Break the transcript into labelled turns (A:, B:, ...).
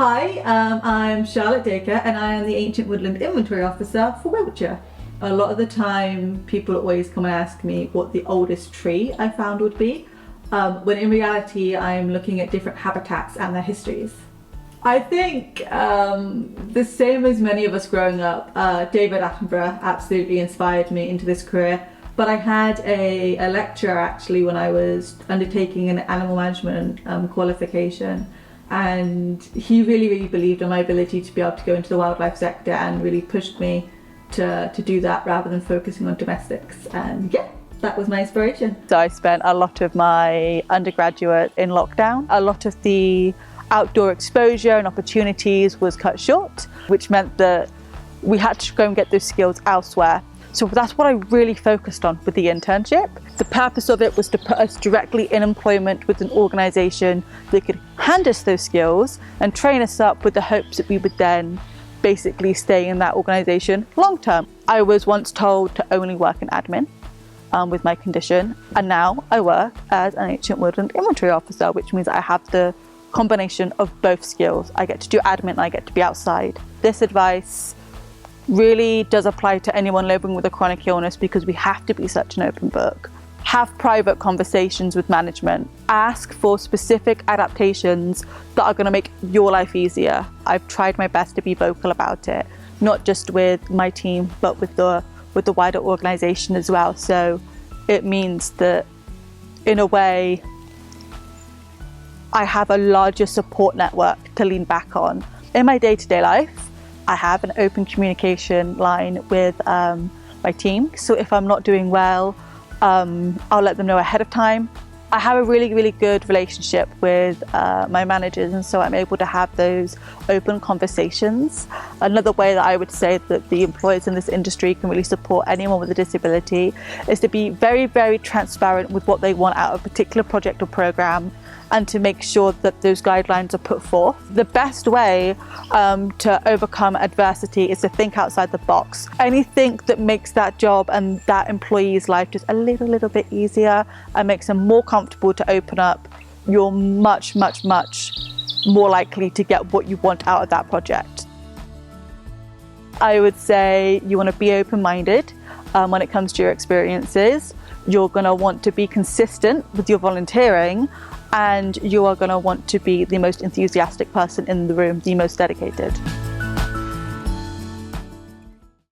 A: Hi, I'm Charlotte Dacre and I am the Ancient Woodland Inventory Officer for Wiltshire. A lot of the time people always come and ask me what the oldest tree I found would be, when in reality I'm looking at different habitats and their histories. I think the same as many of us growing up, David Attenborough absolutely inspired me into this career. But I had a lecturer actually when I was undertaking an animal management qualification, and he really believed in my ability to be able to go into the wildlife sector and really pushed me to do that rather than focusing on domestics. And yeah, that was my inspiration. So I spent a lot of my undergraduate in lockdown. A lot of the outdoor exposure and opportunities was cut short, which meant that we had to go and get those skills elsewhere. So that's what I really focused on with the internship. The purpose of it was to put us directly in employment with an organisation that could hand us those skills and train us up with the hopes that we would then basically stay in that organisation long term. I was once told to only work in admin with my condition, and now I work as an Ancient Woodland Inventory Officer, which means I have the combination of both skills. I get to do admin and I get to be outside. This advice really does apply to anyone living with a chronic illness because we have to be such an open book. Have private conversations with management. Ask for specific adaptations that are going to make your life easier. I've tried my best to be vocal about it, not just with my team, but with the wider organisation as well. So it means that in a way, I have a larger support network to lean back on. In my day-to-day life, I have an open communication line with my team. So if I'm not doing well, I'll let them know ahead of time. I have a really good relationship with my managers, and so I'm able to have those open conversations. Another way that I would say that the employers in this industry can really support anyone with a disability is to be very transparent with what they want out of a particular project or program, and to make sure that those guidelines are put forth. The best way to overcome adversity is to think outside the box. Anything that makes that job and that employee's life just a little bit easier and makes them more comfortable to open up, you're much more likely to get what you want out of that project. I would say you want to be open-minded when it comes to your experiences. You're going to want to be consistent with your volunteering, and you are going to want to be the most enthusiastic person in the room, the most dedicated.